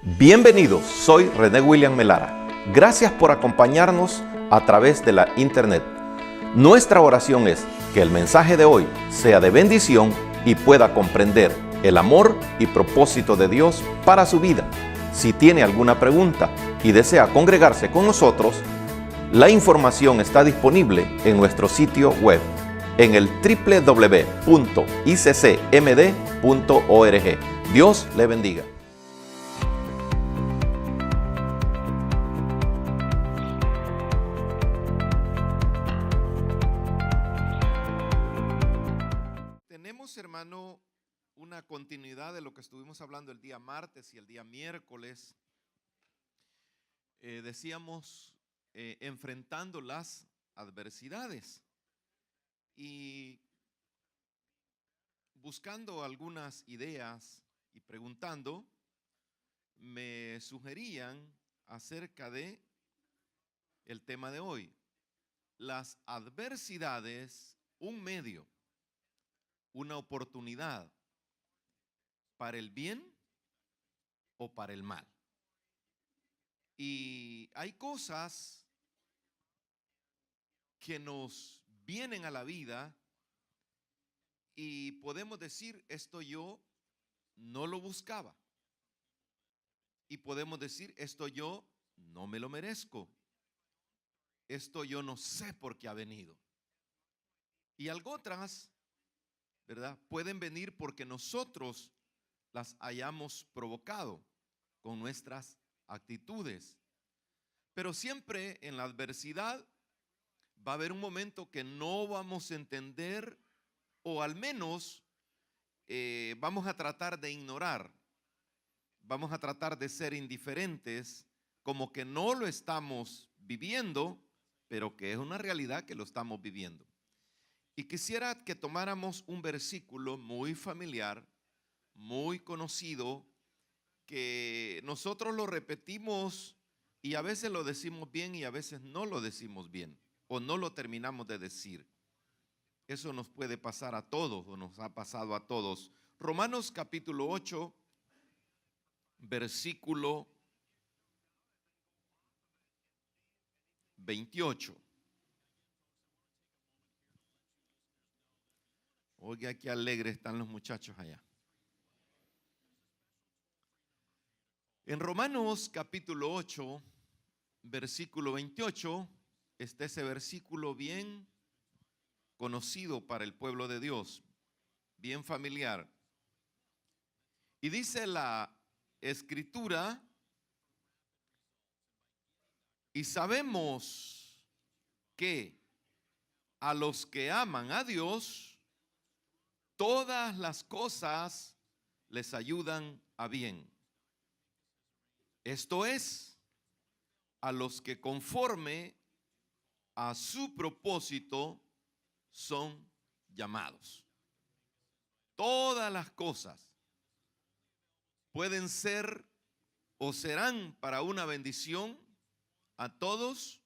Bienvenidos, soy René William Melara. Gracias por acompañarnos a través de la internet. Nuestra oración es que el mensaje de hoy sea de bendición y pueda comprender el amor y propósito de Dios para su vida. Si tiene alguna pregunta y desea congregarse con nosotros, la información está disponible en nuestro sitio web en el www.iccmd.org. Dios le bendiga. Tenemos, hermano, una continuidad de lo que estuvimos hablando el día martes y el día miércoles. Decíamos enfrentando las adversidades y buscando algunas ideas y preguntando, me sugerían acerca de el tema de hoy: las adversidades, un medio, una oportunidad para el bien o para el mal. Y hay cosas que nos vienen a la vida y podemos decir, esto yo no lo buscaba. Y podemos decir, esto yo no me lo merezco. Esto yo no sé por qué ha venido. Y algo otras, ¿verdad?, pueden venir porque nosotros las hayamos provocado con nuestras actitudes. Pero siempre en la adversidad va a haber un momento que no vamos a entender, o al menos vamos a tratar de ignorar, vamos a tratar de ser indiferentes, como que no lo estamos viviendo, pero que es una realidad que lo estamos viviendo. Y quisiera que tomáramos un versículo muy familiar, muy conocido, que nosotros lo repetimos y a veces lo decimos bien y a veces no lo decimos bien o no lo terminamos de decir. Eso nos puede pasar a todos o nos ha pasado a todos. Romanos capítulo 8, versículo 28. Oiga, qué alegres están los muchachos allá. En Romanos capítulo 8, versículo 28, está ese versículo bien conocido para el pueblo de Dios, bien familiar. Y dice la Escritura: y sabemos que a los que aman a Dios, todas las cosas les ayudan a bien. Esto es, a los que conforme a su propósito son llamados. Todas las cosas pueden ser o serán para una bendición a todos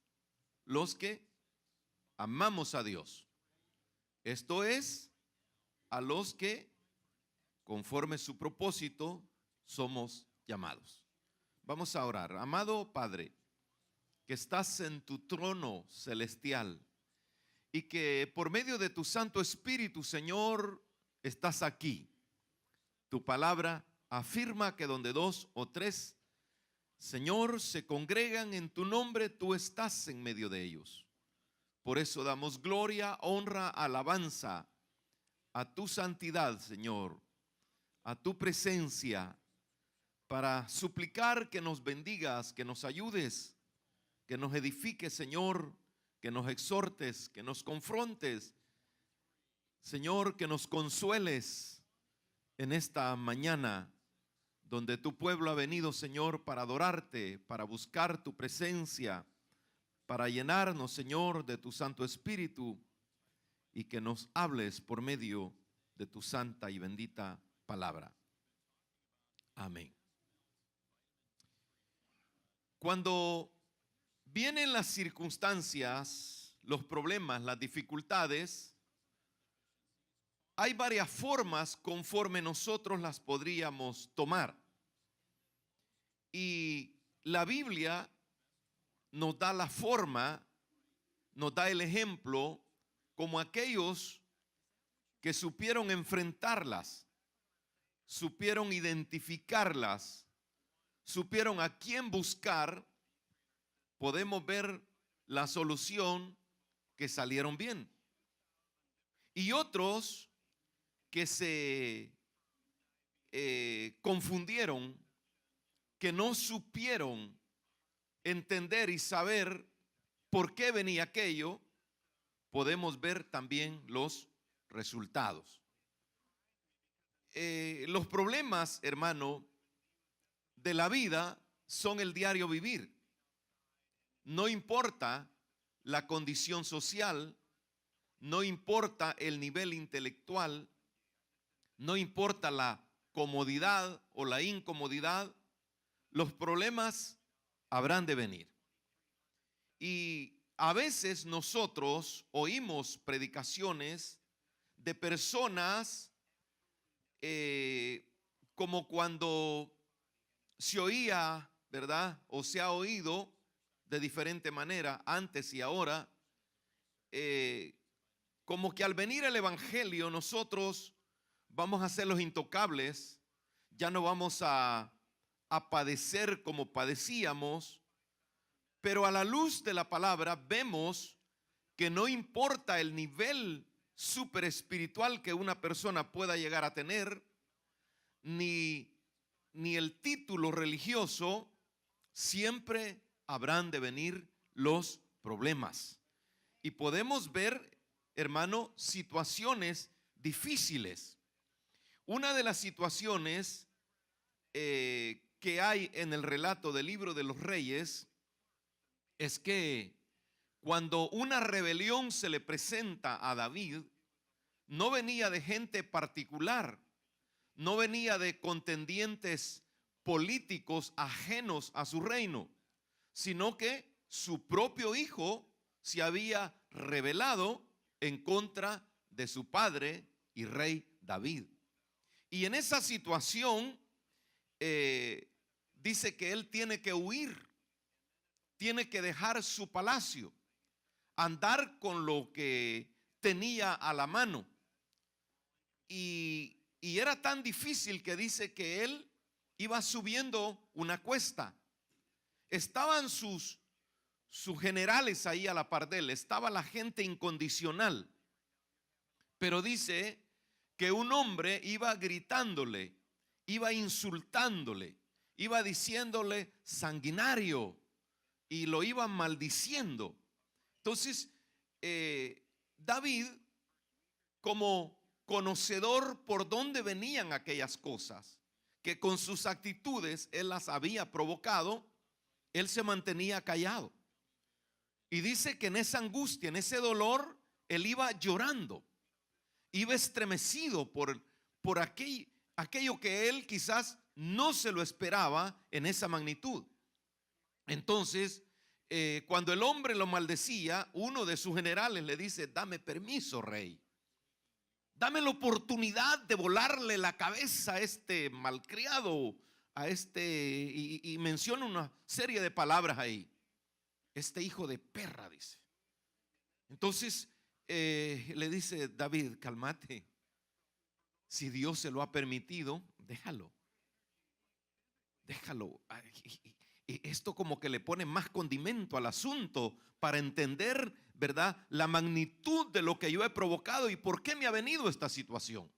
los que amamos a Dios. Esto es, a los que conforme su propósito somos llamados. Vamos a orar. Amado Padre, que estás en tu trono celestial y que por medio de tu Santo Espíritu, Señor, estás aquí. Tu palabra afirma que donde dos o tres, Señor, se congregan en tu nombre, tú estás en medio de ellos. Por eso damos gloria, honra, alabanza a tu santidad, Señor, a tu presencia, para suplicar que nos bendigas, que nos ayudes, que nos edifiques, Señor, que nos exhortes, que nos confrontes, Señor, que nos consueles en esta mañana donde tu pueblo ha venido, Señor, para adorarte, para buscar tu presencia, para llenarnos, Señor, de tu Santo Espíritu, y que nos hables por medio de tu santa y bendita palabra. Amén. Cuando vienen las circunstancias, los problemas, las dificultades, hay varias formas conforme nosotros las podríamos tomar. la Biblia nos da la forma, nos da el ejemplo como aquellos que supieron enfrentarlas, supieron identificarlas, supieron a quién buscar. Podemos ver la solución, que salieron bien. Y otros que se confundieron, que no supieron entender y saber por qué venía aquello, podemos ver también los resultados. Los problemas, hermano, de la vida son el diario vivir. No importa la condición social, no importa el nivel intelectual, no importa la comodidad o la incomodidad, los problemas habrán de venir. Y a veces nosotros oímos predicaciones de personas como cuando se oía, ¿verdad? O se ha oído de diferente manera antes y ahora, como que al venir el evangelio nosotros vamos a ser los intocables, ya no vamos a padecer como padecíamos, pero a la luz de la palabra vemos que no importa el nivel súper espiritual que una persona pueda llegar a tener, ni el título religioso, siempre habrán de venir los problemas. Y podemos ver, hermano, situaciones difíciles. Una de las situaciones que hay en el relato del libro de los Reyes es que cuando una rebelión se le presenta a David, no venía de gente particular, no venía de contendientes políticos ajenos a su reino, sino que su propio hijo se había rebelado en contra de su padre y rey David. Y en esa situación dice que él tiene que huir, tiene que dejar su palacio, andar con lo que tenía a la mano. Y era tan difícil que dice que él iba subiendo una cuesta. Estaban sus generales ahí a la par de él, estaba la gente incondicional. Pero dice que un hombre iba gritándole, iba insultándole, iba diciéndole sanguinario y lo iba maldiciendo. Entonces, David, como conocedor por dónde venían aquellas cosas, que con sus actitudes él las había provocado, él se mantenía callado. Y dice que en esa angustia, en ese dolor, él iba llorando, iba estremecido por aquello que él quizás no se lo esperaba en esa magnitud. Entonces, cuando el hombre lo maldecía, uno de sus generales le dice: dame permiso, rey, dame la oportunidad de volarle la cabeza a este malcriado, a este, y menciona una serie de palabras ahí. Este hijo de perra, dice. Entonces le dice David: cálmate, si Dios se lo ha permitido, déjalo. Y esto como que le pone más condimento al asunto para entender, ¿verdad?, la magnitud de lo que yo he provocado y por qué me ha venido esta situación.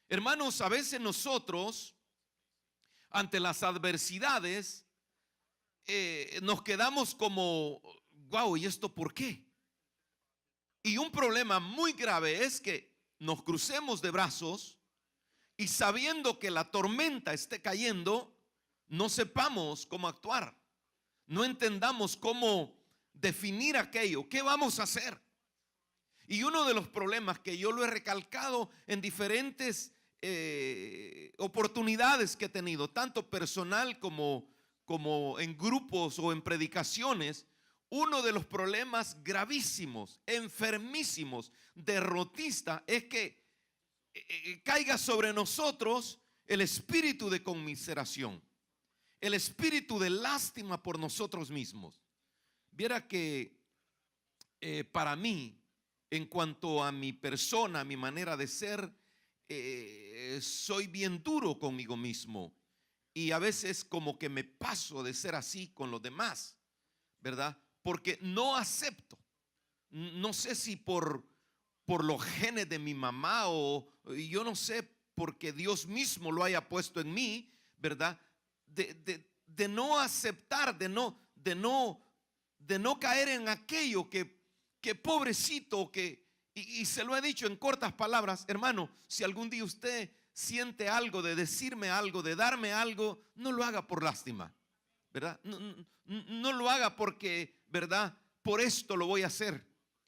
Hermanos, a veces nosotros, ante las adversidades, nos quedamos como, wow, ¿y esto por qué? Y un problema muy grave es que nos crucemos de brazos y sabiendo que la tormenta esté cayendo, no sepamos cómo actuar, no entendamos cómo definir aquello, qué vamos a hacer. Y uno de los problemas que yo lo he recalcado en diferentes oportunidades que he tenido, tanto personal como en grupos o en predicaciones, uno de los problemas gravísimos, enfermísimos, derrotistas, es que caiga sobre nosotros el espíritu de conmiseración, el espíritu de lástima por nosotros mismos. Viera que para mí, en cuanto a mi persona, a mi manera de ser, soy bien duro conmigo mismo. Y a veces como que me paso de ser así con los demás, ¿verdad? Porque no acepto. No sé si por los genes de mi mamá o yo no sé, porque Dios mismo lo haya puesto en mí, ¿verdad? De no aceptar, de no caer en aquello que pobrecito, y se lo he dicho en cortas palabras, hermano, si algún día usted siente algo, de decirme algo, de darme algo, no lo haga por lástima, ¿verdad? No lo haga porque, ¿verdad? Por esto lo voy a hacer.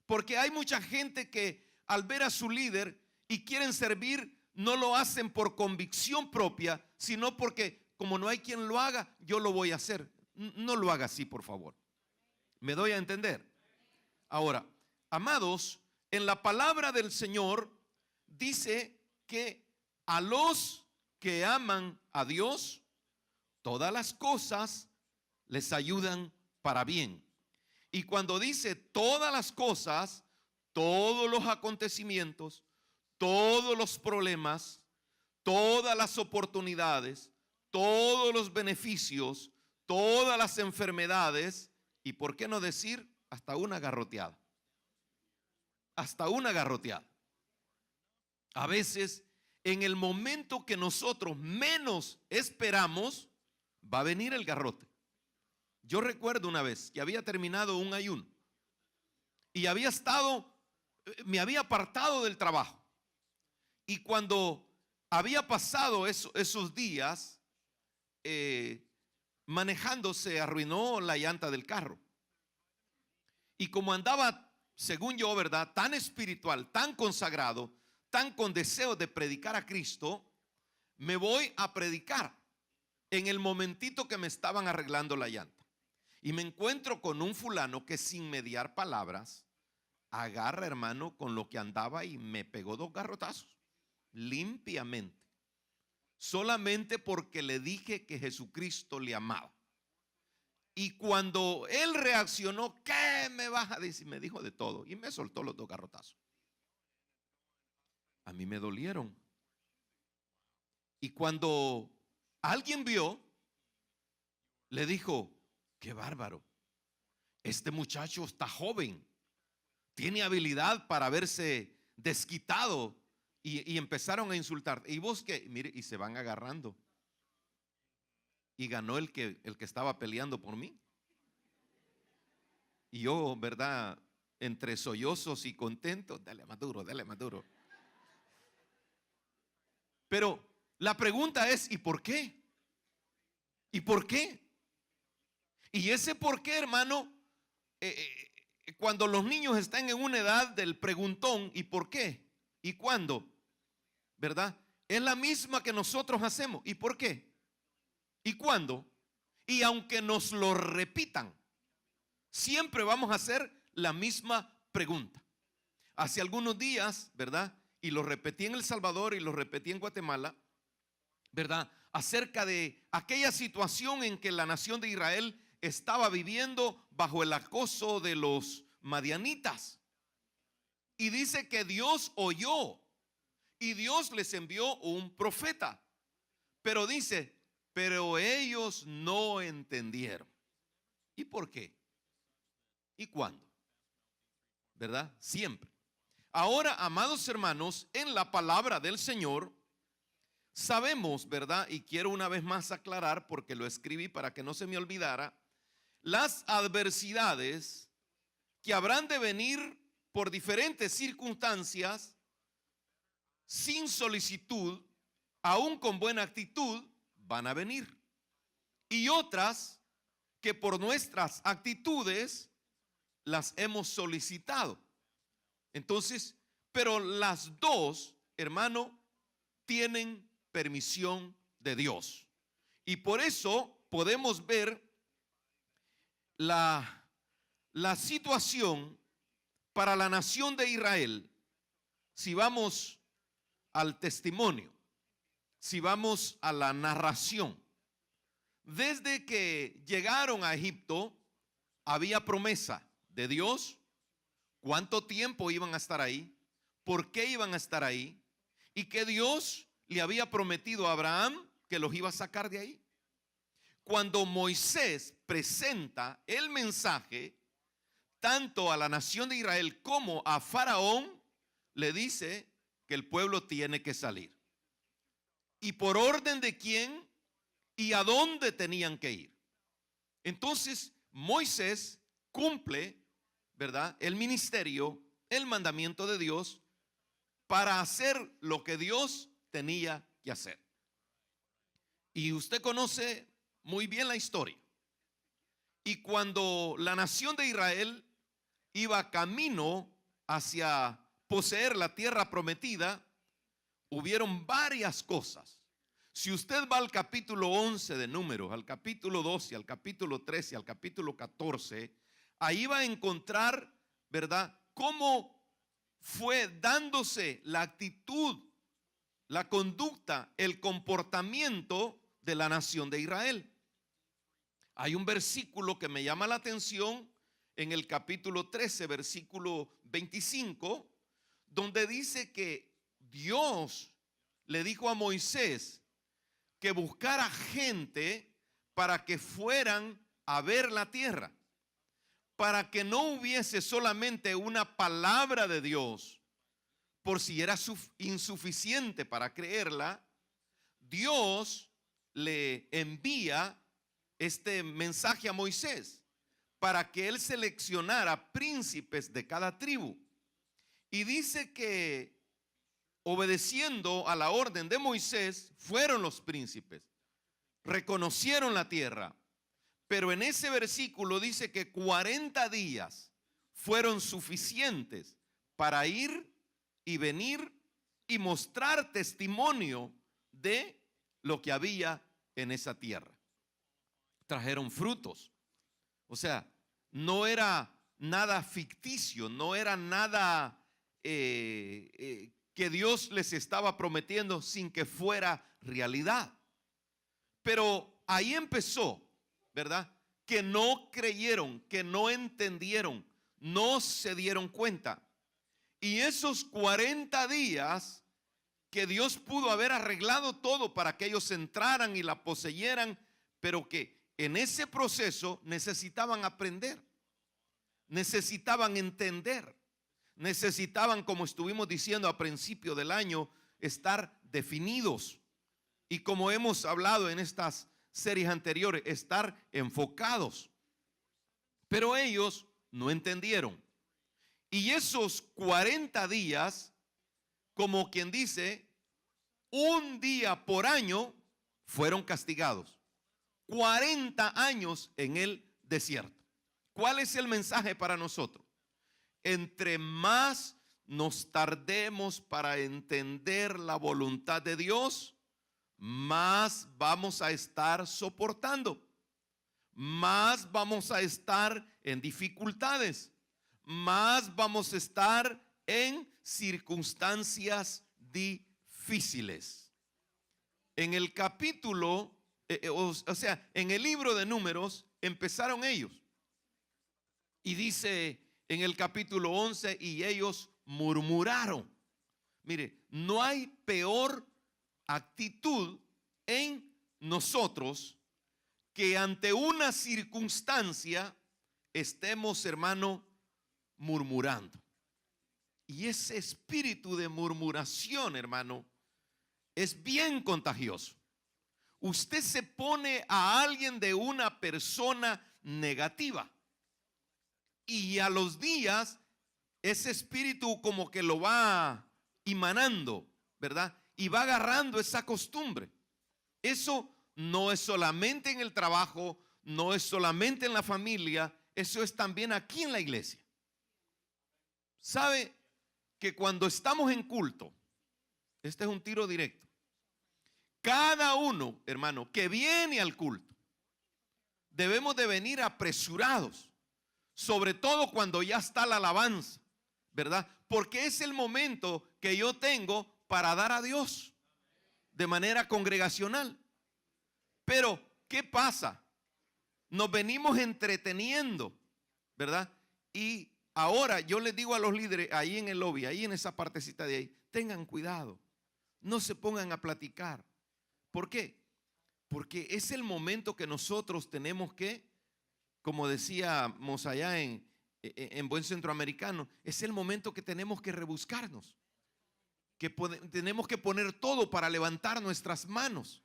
Porque hay mucha gente que al ver a su líder y quieren servir, no lo hacen por convicción propia, sino porque como no hay quien lo haga, yo lo voy a hacer. No lo haga así, por favor. ¿Me doy a entender? Ahora, amados, en la palabra del Señor dice que a los que aman a Dios, todas las cosas les ayudan para bien. Y cuando dice todas las cosas, todos los acontecimientos, todos los problemas, todas las oportunidades, todos los beneficios, todas las enfermedades, y por qué no decir hasta una garroteada. Hasta una garroteada. A veces, en el momento que nosotros menos esperamos, va a venir el garrote. Yo recuerdo una vez que había terminado un ayuno y me había apartado del trabajo. Y cuando había pasado esos días, manejando se arruinó la llanta del carro. Y como andaba, según yo, ¿verdad?, tan espiritual, tan consagrado, tan con deseo de predicar a Cristo, me voy a predicar en el momentito que me estaban arreglando la llanta. Y me encuentro con un fulano que sin mediar palabras, agarra, hermano, con lo que andaba y me pegó 2 garrotazos, limpiamente. Solamente porque le dije que Jesucristo le amaba. Y cuando él reaccionó, ¿qué me vas a decir? Me dijo de todo y me soltó los 2 garrotazos. A mí me dolieron. Y cuando alguien vio, le dijo: qué bárbaro, este muchacho está joven, tiene habilidad para haberse desquitado. Y empezaron a insultar. Y vos que, mire, y se van agarrando. Y ganó el que estaba peleando por mí. Y yo, ¿verdad?, entre sollozos y contentos, dale más duro, dale más duro. Pero la pregunta es, ¿y por qué? ¿Y por qué? Y ese por qué, hermano, cuando los niños están en una edad del preguntón, ¿y por qué? ¿Y cuándo? ¿Verdad? Es la misma que nosotros hacemos. ¿Y por qué? ¿Y cuándo? Y aunque nos lo repitan, siempre vamos a hacer la misma pregunta. Hace algunos días, ¿verdad?, y lo repetí en El Salvador y lo repetí en Guatemala, ¿verdad?, acerca de aquella situación en que la nación de Israel estaba viviendo bajo el acoso de los madianitas. Y dice que Dios oyó y Dios les envió un profeta. Pero dice, pero ellos no entendieron. ¿Y por qué? ¿Y cuándo? ¿Verdad? Siempre. Ahora, amados hermanos, en la palabra del Señor sabemos, ¿verdad? Y quiero una vez más aclarar, porque lo escribí para que no se me olvidara, las adversidades que habrán de venir por diferentes circunstancias, sin solicitud, aún con buena actitud, van a venir. Y otras que por nuestras actitudes las hemos solicitado. Entonces, pero las dos, hermano, tienen permisión de Dios. Y por eso podemos ver la situación para la nación de Israel. Si vamos al testimonio, si vamos a la narración Desde que llegaron a Egipto, había promesa de Dios, cuánto tiempo iban a estar ahí, por qué iban a estar ahí, y que Dios le había prometido a Abraham que los iba a sacar de ahí. Cuando Moisés presenta el mensaje, tanto a la nación de Israel como a Faraón, le dice que el pueblo tiene que salir. ¿Y por orden de quién y a dónde tenían que ir? Entonces Moisés cumple, ¿verdad?, el ministerio, el mandamiento de Dios para hacer lo que Dios tenía que hacer. Y usted conoce muy bien la historia. Y cuando la nación de Israel iba camino hacia poseer la tierra prometida, hubieron varias cosas. Si usted va al capítulo 11 de Números, al capítulo 12, al capítulo 13, al capítulo 14, ahí va a encontrar, ¿verdad?, cómo fue dándose la actitud, la conducta, el comportamiento de la nación de Israel. Hay un versículo que me llama la atención en el capítulo 13, versículo 25, donde dice que Dios le dijo a Moisés que buscara gente para que fueran a ver la tierra, para que no hubiese solamente una palabra de Dios, por si era insuficiente para creerla. Dios le envía este mensaje a Moisés para que él seleccionara príncipes de cada tribu. Y dice que obedeciendo a la orden de Moisés, fueron los príncipes, reconocieron la tierra. Pero en ese versículo dice que 40 días fueron suficientes para ir y venir y mostrar testimonio de lo que había en esa tierra. Trajeron frutos. O sea, no era nada ficticio, no era nada que Dios les estaba prometiendo sin que fuera realidad. Pero ahí empezó, ¿verdad?, que no creyeron, que no entendieron, no se dieron cuenta. Y esos 40 días que Dios pudo haber arreglado todo para que ellos entraran y la poseyeran, pero que en ese proceso necesitaban aprender, necesitaban entender, necesitaban, como estuvimos diciendo a principio del año, estar definidos. Y como hemos hablado en estas series anteriores, estar enfocados. Pero ellos no entendieron. Y esos 40 días, como quien dice, un día por año, fueron castigados. 40 años en el desierto. ¿Cuál es el mensaje para nosotros? Entre más nos tardemos para entender la voluntad de Dios, más vamos a estar soportando, más vamos a estar en dificultades, más vamos a estar en circunstancias difíciles. En el capítulo, en el libro de Números empezaron ellos. Y dice en el capítulo 11, y ellos murmuraron. Mire, no hay peor actitud en nosotros que ante una circunstancia estemos, hermano, murmurando. Y ese espíritu de murmuración, hermano, es bien contagioso. Usted se pone a alguien de una persona negativa y a los días ese espíritu como que lo va emanando, ¿verdad? Y va agarrando esa costumbre. Eso no es solamente en el trabajo, no es solamente en la familia, eso es también aquí en la iglesia. ¿Sabe que cuando estamos en culto, este es un tiro directo, cada uno, hermano, que viene al culto, debemos de venir apresurados, sobre todo cuando ya está la alabanza, ¿verdad? Porque es el momento que yo tengo para dar a Dios de manera congregacional. Pero ¿qué pasa? Nos venimos entreteniendo, ¿verdad? Y ahora yo les digo a los líderes ahí en el lobby, ahí en esa partecita de ahí, tengan cuidado, no se pongan a platicar. ¿Por qué? Porque es el momento que nosotros tenemos que, como decíamos allá en buen centroamericano, es el momento que tenemos que rebuscarnos, que tenemos que poner todo para levantar nuestras manos.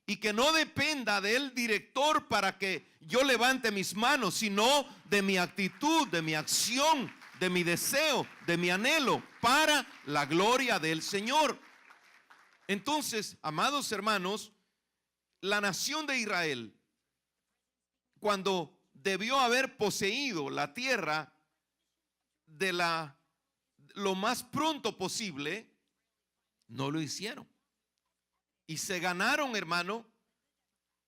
Y que no dependa del director para que yo levante mis manos, sino de mi actitud, de mi acción, de mi deseo, de mi anhelo para la gloria del Señor. Entonces, amados hermanos, la nación de Israel, cuando debió haber poseído la tierra de lo más pronto posible, no lo hicieron. Y se ganaron, hermano,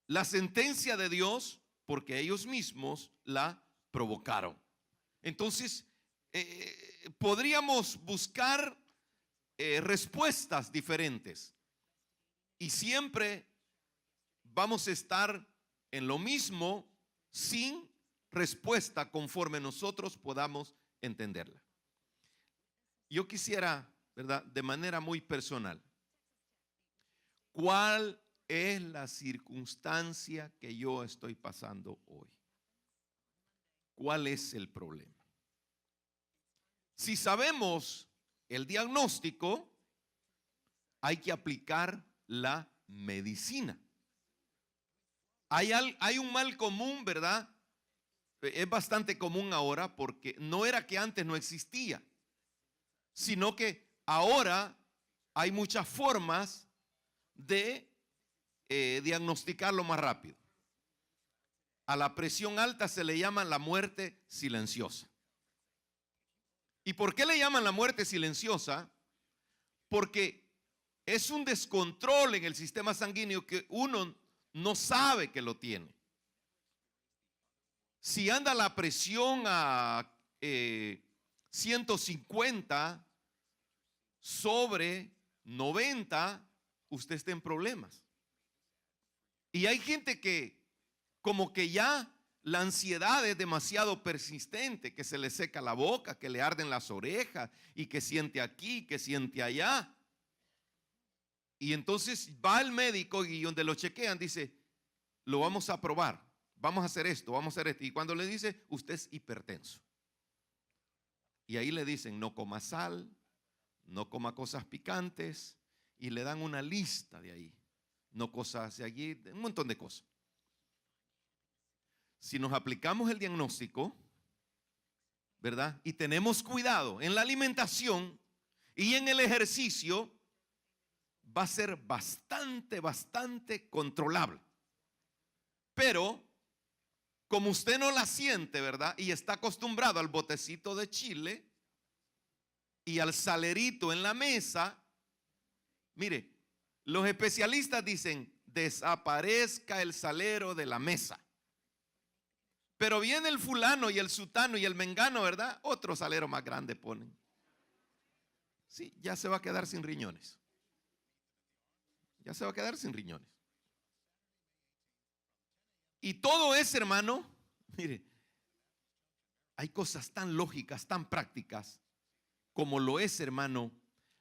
la sentencia de Dios porque ellos mismos la provocaron. Entonces, podríamos buscar respuestas diferentes. Y siempre vamos a estar en lo mismo sin respuesta conforme nosotros podamos entenderla. Yo quisiera, ¿verdad?, de manera muy personal, ¿cuál es la circunstancia que yo estoy pasando hoy? ¿Cuál es el problema? Si sabemos el diagnóstico, hay que aplicar la medicina. Hay un mal común, ¿verdad? Es bastante común ahora porque no era que antes no existía, sino que ahora hay muchas formas de diagnosticarlo más rápido. A la presión alta se le llama la muerte silenciosa. ¿Y por qué le llaman la muerte silenciosa? Porque es un descontrol en el sistema sanguíneo que uno no sabe que lo tiene. Si anda la presión a 150 sobre 90, usted está en problemas. Y hay gente que como que ya la ansiedad es demasiado persistente, que se le seca la boca, que le arden las orejas y que siente aquí, que siente allá. Y entonces va al médico y donde lo chequean dice, lo vamos a probar, vamos a hacer esto, vamos a hacer esto. Y cuando le dice, usted es hipertenso. Y ahí le dicen, no coma sal, no coma cosas picantes, y le dan una lista de ahí, no cosas de allí, un montón de cosas. Si nos aplicamos el diagnóstico, ¿verdad? Y tenemos cuidado en la alimentación y en el ejercicio, va a ser bastante controlable. Pero, como usted no la siente, ¿verdad? Y está acostumbrado al botecito de chile y al salerito en la mesa, mire, los especialistas dicen, desaparezca el salero de la mesa. Pero viene el fulano y el sutano y el mengano, ¿verdad? Otro salero más grande ponen. Sí, ya se va a quedar sin riñones. Ya se va a quedar sin riñones. Y todo es, hermano, mire, hay cosas tan lógicas, tan prácticas, como lo es, hermano,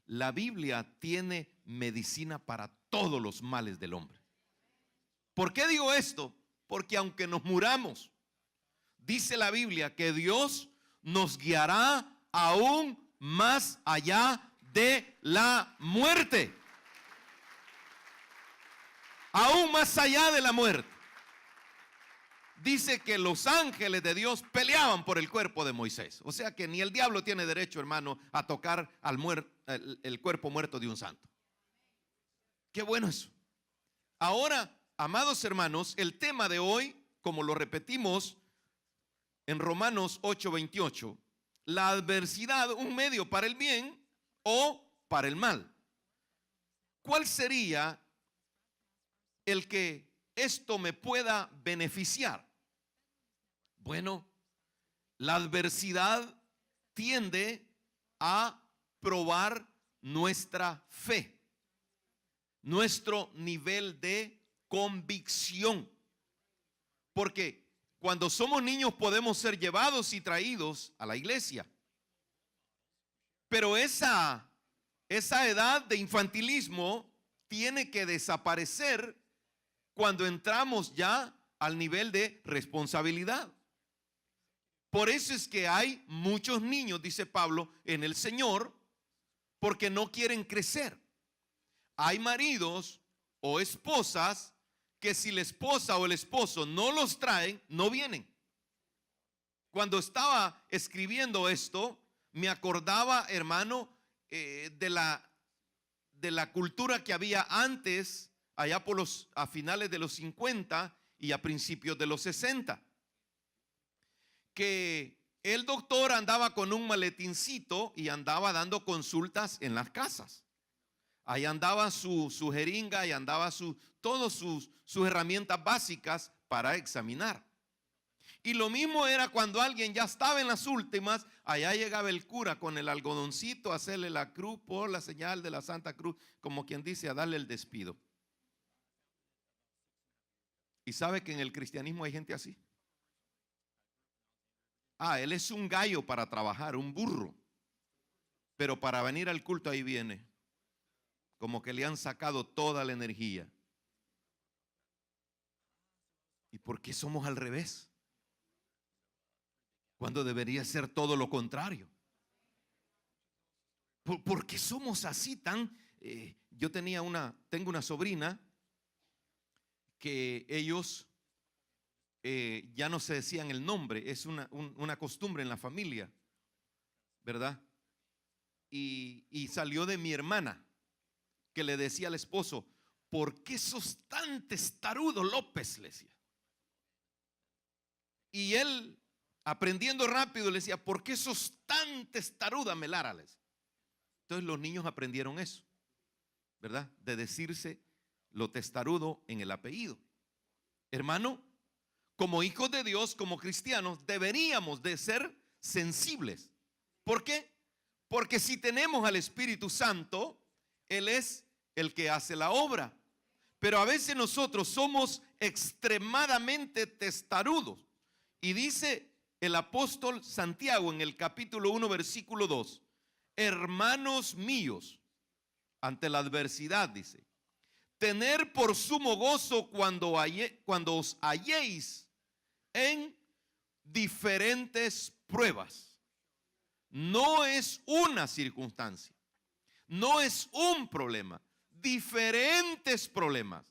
la Biblia tiene medicina para todos los males del hombre. ¿Por qué digo esto? Porque aunque nos muramos, dice la Biblia que Dios nos guiará aún más allá de la muerte. Aún más allá de la muerte. Dice que los ángeles de Dios peleaban por el cuerpo de Moisés. O sea que ni el diablo tiene derecho, hermano, a tocar el cuerpo muerto de un santo. Qué bueno eso. Ahora, amados hermanos, el tema de hoy, como lo repetimos en Romanos 8:28, la adversidad, un medio para el bien o para el mal. ¿Cuál sería el que esto me pueda beneficiar? Bueno, la adversidad tiende a probar nuestra fe, nuestro nivel de convicción. Porque cuando somos niños podemos ser llevados y traídos a la iglesia. Pero esa edad de infantilismo tiene que desaparecer cuando entramos ya al nivel de responsabilidad. Por eso es que hay muchos niños, dice Pablo, en el Señor, porque no quieren crecer. Hay maridos o esposas que si la esposa o el esposo no los traen, no vienen. Cuando estaba escribiendo esto, me acordaba, hermano, de la cultura que había antes, allá a finales de los 50 y a principios de los 60. Que el doctor andaba con un maletincito y andaba dando consultas en las casas. Ahí andaba su jeringa y andaba todas sus herramientas básicas para examinar. Y lo mismo era cuando alguien ya estaba en las últimas, allá llegaba el cura con el algodoncito a hacerle la cruz por la señal de la Santa Cruz, como quien dice, a darle el despido. ¿Y sabe que en el cristianismo hay gente así? Él es un gallo para trabajar, un burro. Pero para venir al culto ahí viene. Como que le han sacado toda la energía. ¿Y por qué somos al revés? Cuando debería ser todo lo contrario. ¿Por qué somos así tan? Yo tengo una sobrina que ellos ya no se decían el nombre, es una costumbre en la familia, ¿verdad? Y salió de mi hermana, que le decía al esposo, ¿por qué sos tan testarudo, López? Le decía. Y él, aprendiendo rápido, le decía, ¿por qué sos tan testaruda, Melara? Le decía. Entonces los niños aprendieron eso, ¿verdad? De decirse lo testarudo en el apellido. Hermano, como hijos de Dios, como cristianos, deberíamos de ser sensibles. ¿Por qué? Porque si tenemos al Espíritu Santo, Él es el que hace la obra. Pero a veces nosotros somos extremadamente testarudos. Y dice el apóstol Santiago en el capítulo 1, versículo 2, hermanos míos, ante la adversidad, dice, tener por sumo gozo cuando os halléis en diferentes pruebas. No es una circunstancia, no es un problema, diferentes problemas,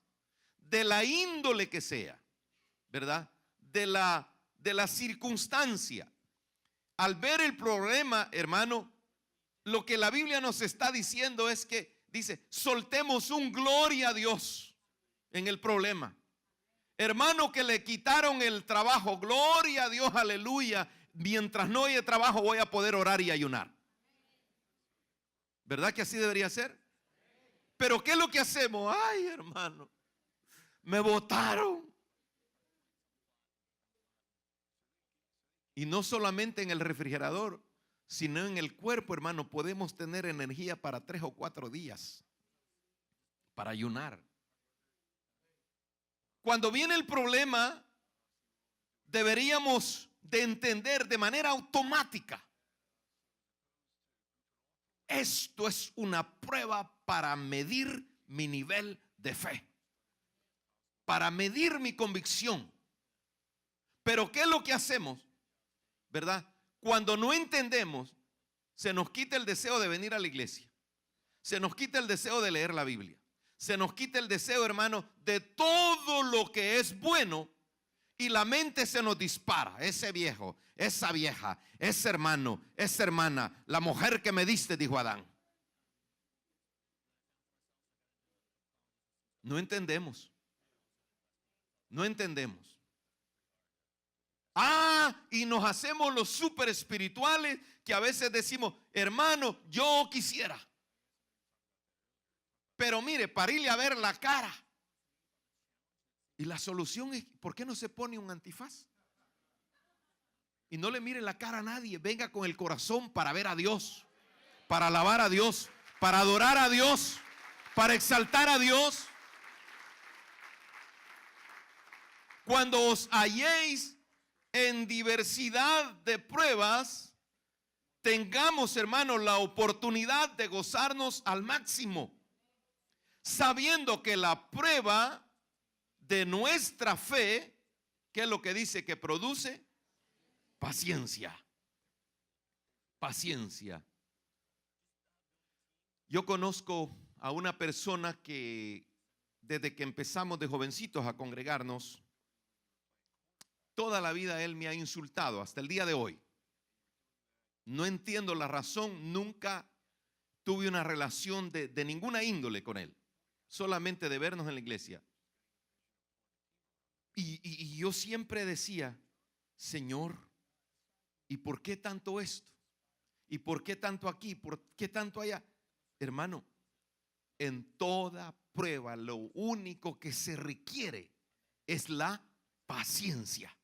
de la índole que sea, ¿verdad? De la circunstancia. Al ver el problema, hermano, lo que la Biblia nos está diciendo es que, dice, soltemos un gloria a Dios en el problema. Hermano, que le quitaron el trabajo, gloria a Dios, aleluya. Mientras no haya trabajo voy a poder orar y ayunar. ¿Verdad que así debería ser? Pero ¿qué es lo que hacemos? Ay, hermano, me botaron. Y no solamente en el refrigerador, sino en el cuerpo, hermano, podemos tener energía para 3 o 4 días para ayunar. Cuando viene el problema, deberíamos de entender de manera automática, esto es una prueba para medir mi nivel de fe, para medir mi convicción. Pero ¿qué es lo que hacemos? ¿Verdad? Cuando no entendemos, se nos quita el deseo de venir a la iglesia, se nos quita el deseo de leer la Biblia, se nos quita el deseo, hermano, de todo lo que es bueno, y la mente se nos dispara. Ese viejo, esa vieja, ese hermano, esa hermana, la mujer que me diste, dijo Adán. No entendemos. No entendemos. Y nos hacemos los súper espirituales que a veces decimos, hermano, yo quisiera. Pero mire, para irle a ver la cara. Y la solución es, ¿por qué no se pone un antifaz? Y no le mire la cara a nadie. Venga con el corazón para ver a Dios, para alabar a Dios, para adorar a Dios, para exaltar a Dios. Cuando os halléis en diversidad de pruebas, tengamos, hermanos, la oportunidad de gozarnos al máximo, sabiendo que la prueba de nuestra fe, ¿qué es lo que dice que produce? Paciencia. Paciencia. Yo conozco a una persona que desde que empezamos de jovencitos a congregarnos, toda la vida él me ha insultado hasta el día de hoy. No entiendo la razón, nunca tuve una relación de ninguna índole con él, solamente de vernos en la iglesia. Y yo siempre decía, Señor, ¿y por qué tanto esto? ¿Y por qué tanto aquí? ¿Por qué tanto allá? Hermano, en toda prueba lo único que se requiere es la paciencia.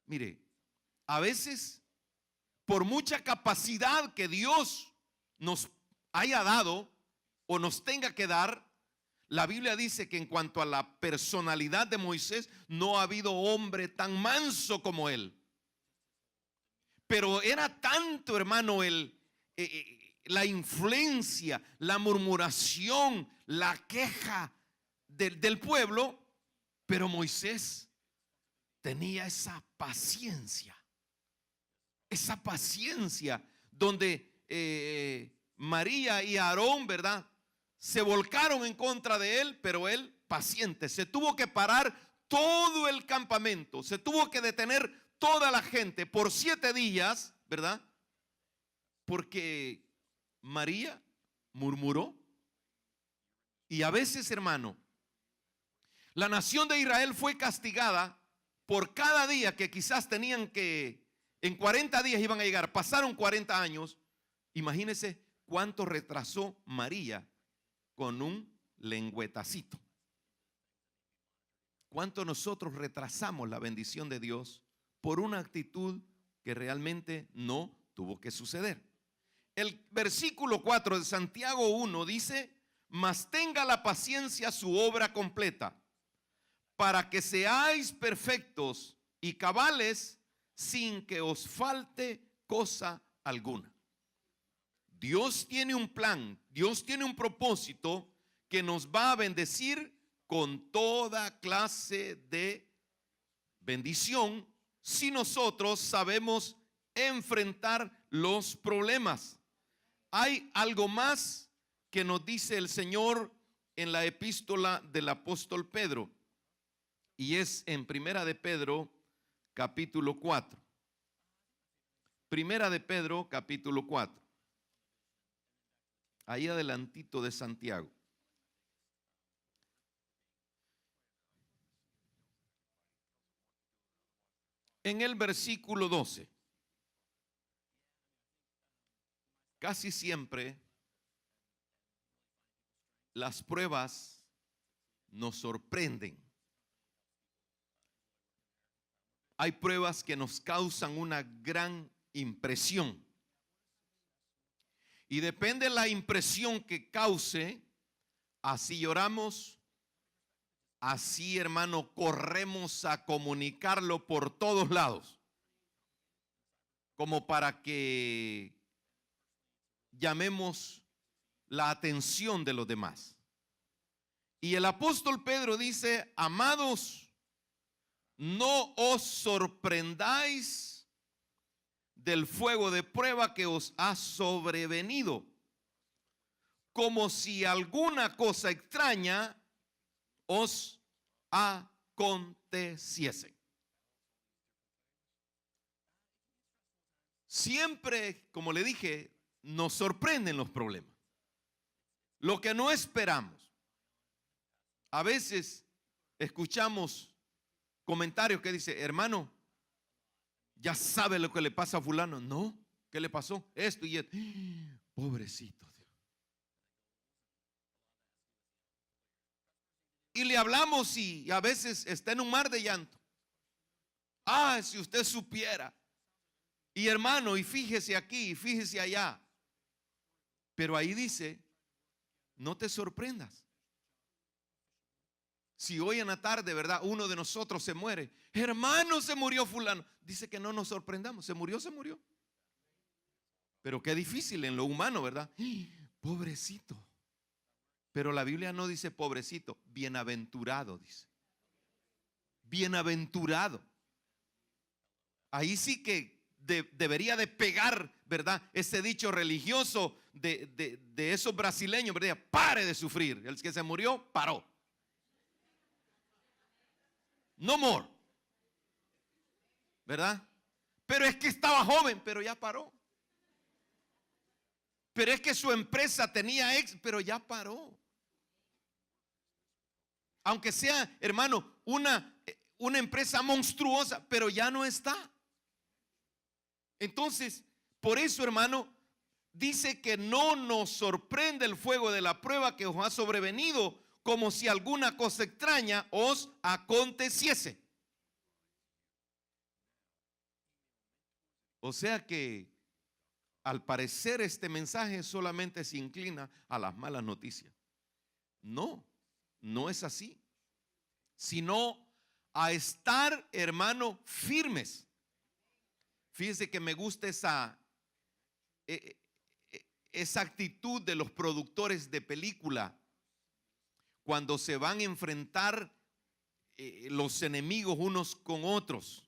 Mire, a veces por mucha capacidad que Dios nos haya dado o nos tenga que dar, la Biblia dice que en cuanto a la personalidad de Moisés, no ha habido hombre tan manso como él. Pero era tanto, hermano, la influencia, la murmuración, la queja del pueblo, pero Moisés tenía esa paciencia donde María y Aarón, ¿verdad?, se volcaron en contra de él, pero él paciente, se tuvo que parar todo el campamento, se tuvo que detener toda la gente por 7 días, ¿verdad? Porque María murmuró. Y a veces, hermano, la nación de Israel fue castigada por cada día que quizás tenían que, en 40 días iban a llegar, pasaron 40 años, imagínense cuánto retrasó María con un lengüetacito. ¿Cuánto nosotros retrasamos la bendición de Dios por una actitud que realmente no tuvo que suceder? El versículo 4 de Santiago 1 dice, mas tenga la paciencia su obra completa, para que seáis perfectos y cabales sin que os falte cosa alguna. Dios tiene un plan, Dios tiene un propósito que nos va a bendecir con toda clase de bendición si nosotros sabemos enfrentar los problemas. Hay algo más que nos dice el Señor en la epístola del apóstol Pedro, y es en Primera de Pedro capítulo 4. Primera de Pedro capítulo 4. Ahí adelantito de Santiago. En el versículo 12. Casi siempre las pruebas nos sorprenden. Hay pruebas que nos causan una gran impresión. Y depende de la impresión que cause, así lloramos, así, hermano, corremos a comunicarlo por todos lados, como para que llamemos la atención de los demás. Y el apóstol Pedro dice, amados, no os sorprendáis del fuego de prueba que os ha sobrevenido, como si alguna cosa extraña os aconteciese. Siempre, como le dije, nos sorprenden los problemas, lo que no esperamos. A veces escuchamos comentarios que dice, hermano, ¿ya sabe lo que le pasa a fulano? No, ¿qué le pasó? Esto y esto. Pobrecito Dios. Y le hablamos y a veces está en un mar de llanto. Ah, si usted supiera. Y hermano, y fíjese aquí, y fíjese allá. Pero ahí dice, no te sorprendas. Si hoy en la tarde, ¿verdad?, uno de nosotros se muere, hermano, se murió fulano, dice que no nos sorprendamos, se murió, se murió. Pero qué difícil en lo humano, ¿verdad? Pobrecito. Pero la Biblia no dice pobrecito, bienaventurado dice. Bienaventurado. Ahí sí que debería de pegar, ¿verdad?, ese dicho religioso de esos brasileños, ¿verdad? Pare de sufrir. El que se murió, paró. No more. ¿Verdad? Pero es que estaba joven, pero ya paró. Pero es que su empresa tenía éxito, pero ya paró. Aunque sea, hermano, una empresa monstruosa, pero ya no está. Entonces, por eso, hermano, dice que no nos sorprende el fuego de la prueba que os ha sobrevenido, como si alguna cosa extraña os aconteciese. O sea que, al parecer, este mensaje solamente se inclina a las malas noticias. No, no es así. Sino a estar, hermano, firmes. Fíjese que me gusta esa actitud de los productores de película cuando se van a enfrentar los enemigos unos con otros,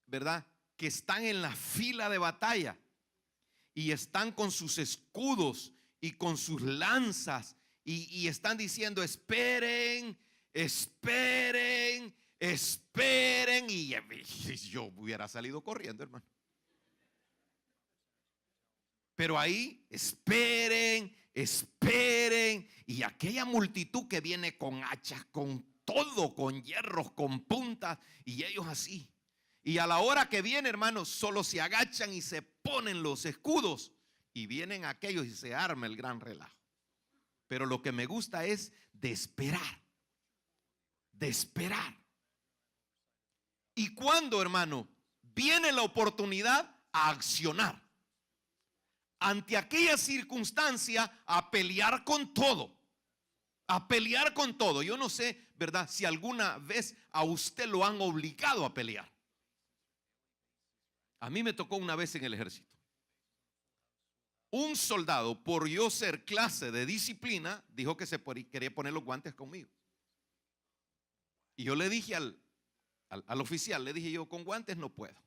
¿verdad? Que están en la fila de batalla y están con sus escudos y con sus lanzas y están diciendo: esperen, esperen, esperen. Y yo hubiera salido corriendo, hermano. Pero ahí, esperen, esperen. Y aquella multitud que viene con hachas, con todo, con hierros, con puntas, y ellos así. Y a la hora que viene, hermanos, solo se agachan y se ponen los escudos. Y vienen aquellos y se arma el gran relajo. Pero lo que me gusta es de esperar. De esperar. Y cuando, hermano, viene la oportunidad, a accionar. Ante aquella circunstancia, a pelear con todo. A pelear con todo. Yo no sé, ¿verdad?, si alguna vez a usted lo han obligado a pelear. A mí me tocó una vez en el ejército. Un soldado, por yo ser clase de disciplina, dijo que quería poner los guantes conmigo. Y yo le dije al oficial, le dije yo: con guantes no puedo.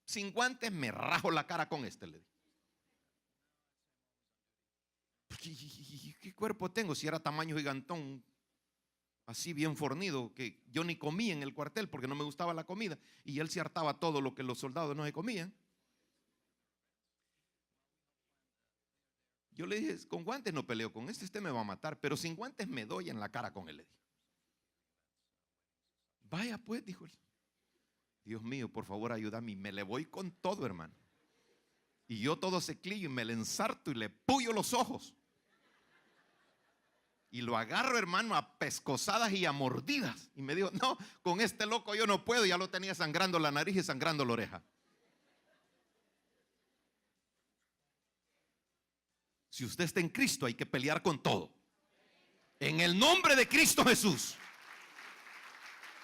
Sin guantes me rajo la cara con este, le dije. ¿Qué cuerpo tengo? Si era tamaño gigantón, así bien fornido, que yo ni comía en el cuartel porque no me gustaba la comida. Y él se hartaba todo lo que los soldados no se comían. Yo le dije: con guantes no peleo, con este me va a matar, pero sin guantes me doy en la cara con él. Le dije. Vaya pues, dijo él. Dios mío, por favor, ayúdame. Me le voy con todo, hermano. Y yo todo seclillo y me le ensarto y le puyo los ojos. Y lo agarro, hermano, a pescosadas y a mordidas. Y me dijo: no, con este loco yo no puedo. Ya lo tenía sangrando la nariz y sangrando la oreja. Si usted está en Cristo, hay que pelear con todo. En el nombre de Cristo Jesús.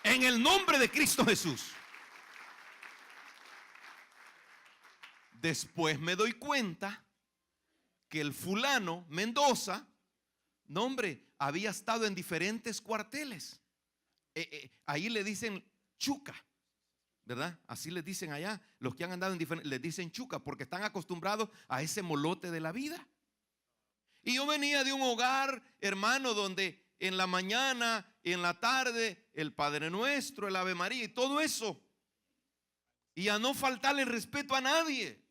En el nombre de Cristo Jesús. Después me doy cuenta que el fulano Mendoza, no, hombre, había estado en diferentes cuarteles. Ahí le dicen chuca, ¿verdad? Así les dicen allá. Los que han andado en diferentes, les dicen chuca porque están acostumbrados a ese molote de la vida. Y yo venía de un hogar, hermano, donde en la mañana, en la tarde, el Padre Nuestro, el Ave María y todo eso. Y a no faltarle respeto a nadie.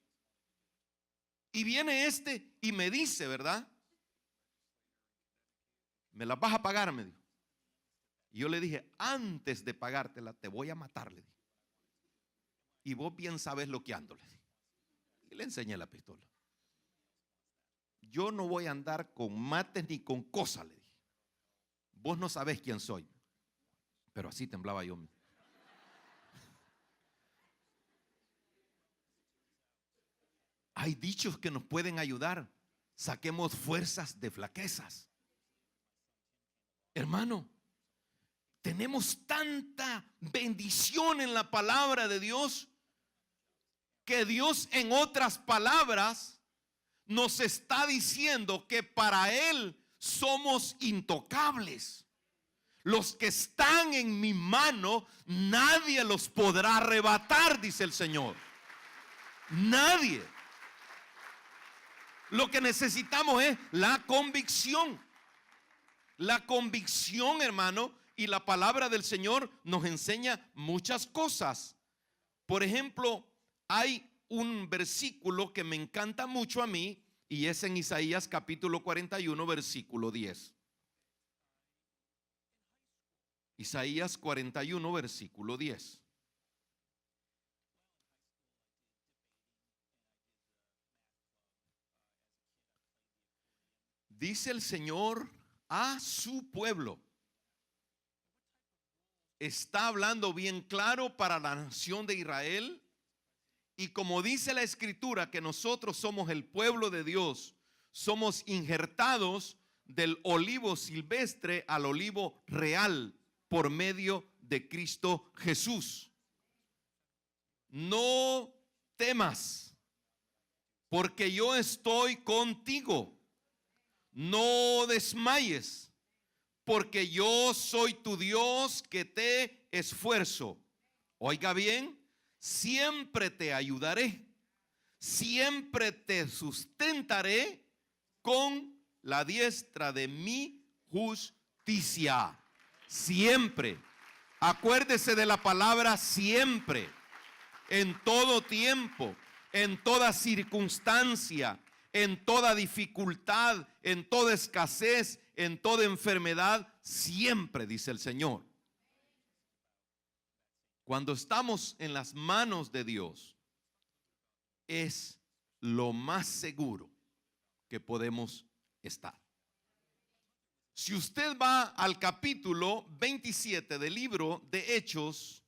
Y viene este y me dice, ¿verdad? ¿Me las vas a pagar?, me dijo. Y yo le dije: antes de pagártela te voy a matar, le dije. Y vos bien sabes lo que ando, le dije. Y le enseñé la pistola. Yo no voy a andar con mates ni con cosas, le dije. Vos no sabés quién soy. Pero así temblaba yo. Hay dichos que nos pueden ayudar. Saquemos fuerzas de flaquezas. Hermano, tenemos tanta bendición en la palabra de Dios que Dios, en otras palabras, nos está diciendo que para Él somos intocables. Los que están en mi mano, nadie los podrá arrebatar, dice el Señor. Nadie. Lo que necesitamos es la convicción. La convicción, hermano, y la palabra del Señor nos enseña muchas cosas. Por ejemplo, hay un versículo que me encanta mucho a mí y es en Isaías capítulo 41, versículo 10. Isaías 41, versículo 10. Dice el Señor a su pueblo. Está hablando bien claro para la nación de Israel. Y como dice la Escritura que nosotros somos el pueblo de Dios, somos injertados del olivo silvestre al olivo real por medio de Cristo Jesús. No temas, porque yo estoy contigo. No desmayes, porque yo soy tu Dios que te esfuerzo. Oiga bien, siempre te ayudaré, siempre te sustentaré con la diestra de mi justicia. Siempre. Acuérdese de la palabra siempre, en todo tiempo, en toda circunstancia, en toda dificultad, en toda escasez, en toda enfermedad, siempre, dice el Señor. Cuando estamos en las manos de Dios, es lo más seguro que podemos estar. Si usted va al capítulo 27 del libro de Hechos,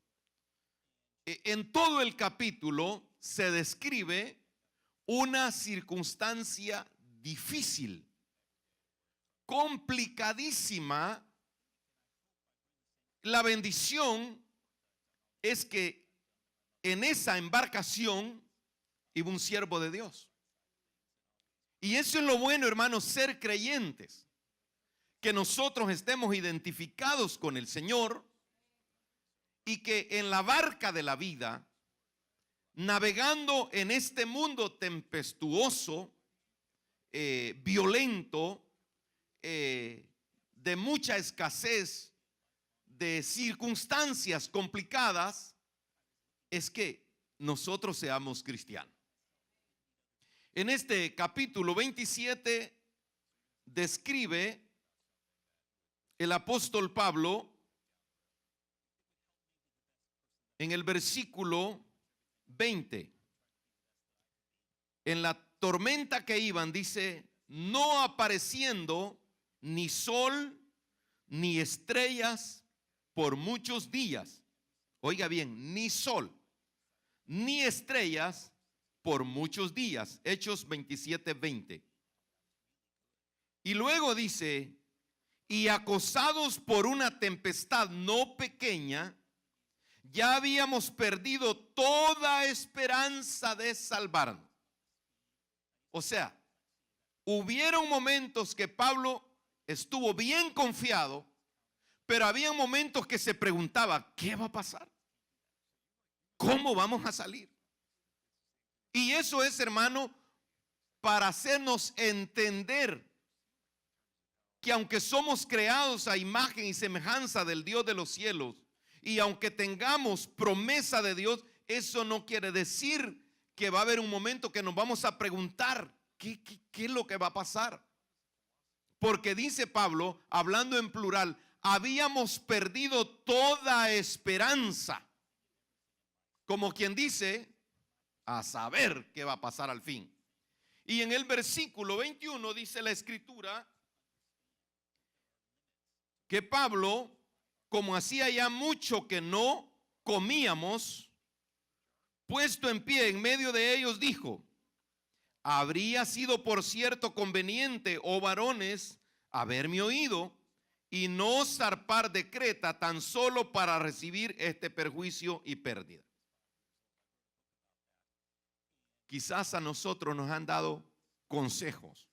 en todo el capítulo se describe una circunstancia difícil, complicadísima. La bendición es que en esa embarcación iba un siervo de Dios. Y eso es lo bueno, hermanos, ser creyentes, que nosotros estemos identificados con el Señor y que en la barca de la vida, navegando en este mundo tempestuoso, violento, de mucha escasez, de circunstancias complicadas, es que nosotros seamos cristianos. En este capítulo 27 describe el apóstol Pablo en el versículo 20. En la tormenta que iban, dice, no apareciendo ni sol ni estrellas por muchos días. Oiga bien, ni sol ni estrellas por muchos días. Hechos 27:20. Y luego dice, y acosados por una tempestad no pequeña, ya habíamos perdido toda esperanza de salvarnos. O sea, hubieron momentos que Pablo estuvo bien confiado, pero había momentos que se preguntaba, ¿qué va a pasar? ¿Cómo vamos a salir? Y eso es, hermano, para hacernos entender que aunque somos creados a imagen y semejanza del Dios de los cielos, y aunque tengamos promesa de Dios, eso no quiere decir que va a haber un momento que nos vamos a preguntar, ¿qué es lo que va a pasar? Porque dice Pablo, hablando en plural, habíamos perdido toda esperanza. Como quien dice, a saber qué va a pasar al fin. Y en el versículo 21 dice la Escritura que Pablo, como hacía ya mucho que no comíamos, puesto en pie en medio de ellos, dijo, habría sido por cierto conveniente, oh varones, haberme oído y no zarpar de Creta tan solo para recibir este perjuicio y pérdida. Quizás a nosotros nos han dado consejos,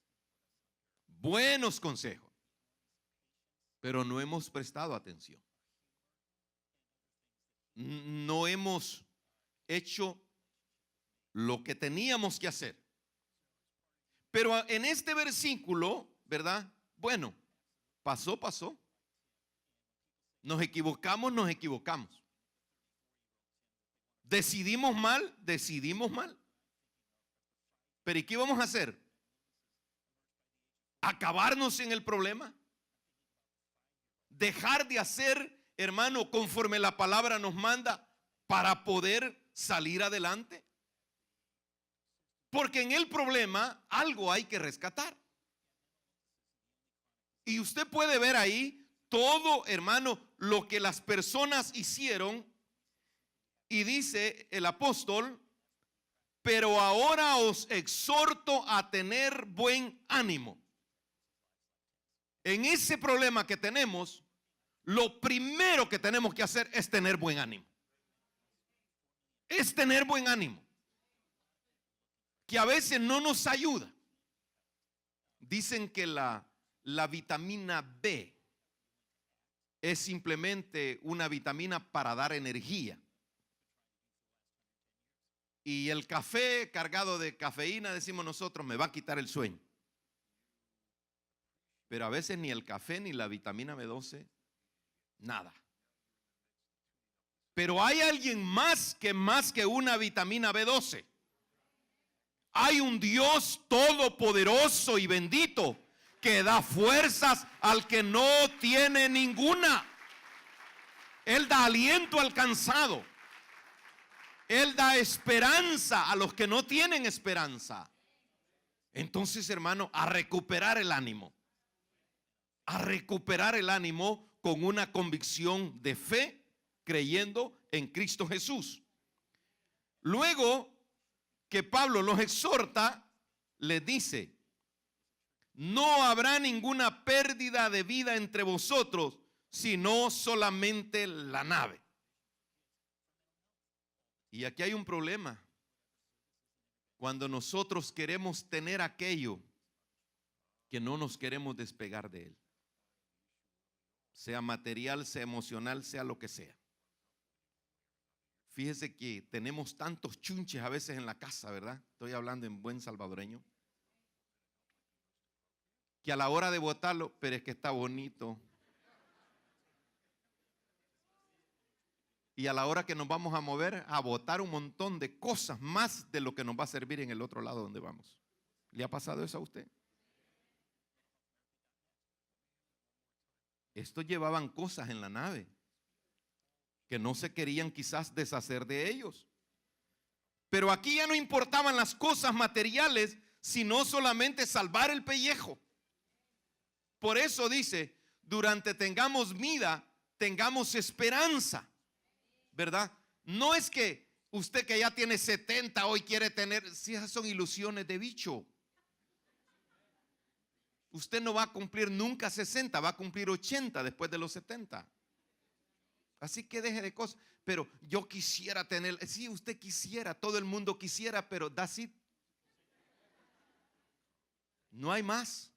buenos consejos, pero no hemos prestado atención. No hemos hecho lo que teníamos que hacer. Pero en este versículo, ¿verdad? Bueno, pasó. Nos equivocamos. Decidimos mal. Pero ¿y qué vamos a hacer? ¿Acabarnos en el problema? ¿Dejar de hacer, hermano, conforme la palabra nos manda para poder salir adelante? Porque en el problema algo hay que rescatar. Y usted puede ver ahí todo, hermano, lo que las personas hicieron. Y dice el apóstol: pero ahora os exhorto a tener buen ánimo. En ese problema que tenemos, lo primero que tenemos que hacer es tener buen ánimo. Es tener buen ánimo, que a veces no nos ayuda. Dicen que la vitamina B es simplemente una vitamina para dar energía. Y el café cargado de cafeína, decimos nosotros, me va a quitar el sueño. Pero a veces ni el café ni la vitamina B12, nada. Pero hay alguien más que una vitamina B12. Hay un Dios todopoderoso y bendito que da fuerzas al que no tiene ninguna. Él da aliento al cansado. Él da esperanza a los que no tienen esperanza. Entonces, hermano, a recuperar el ánimo. A recuperar el ánimo con una convicción de fe, creyendo en Cristo Jesús. Luego que Pablo los exhorta, les dice: no habrá ninguna pérdida de vida entre vosotros, sino solamente la nave. Y aquí hay un problema. Cuando nosotros queremos tener aquello que no nos queremos despegar de él, sea material, sea emocional, sea lo que sea. Fíjese que tenemos tantos chunches a veces en la casa, ¿verdad? Estoy hablando en buen salvadoreño. Que a la hora de botarlo, pero es que está bonito. Y a la hora que nos vamos a mover, a botar un montón de cosas más de lo que nos va a servir en el otro lado donde vamos. ¿Le ha pasado eso a usted? Estos llevaban cosas en la nave que no se querían quizás deshacer de ellos. Pero aquí ya no importaban las cosas materiales, sino solamente salvar el pellejo. Por eso dice: durante tengamos vida, tengamos esperanza, ¿verdad? No es que usted que ya tiene 70 hoy quiere tener, si esas son ilusiones de bicho. Usted no va a cumplir nunca 60, va a cumplir 80 después de los 70. Así que deje de cosas. Pero yo quisiera tener, sí, usted quisiera, todo el mundo quisiera, pero that's it. No hay más.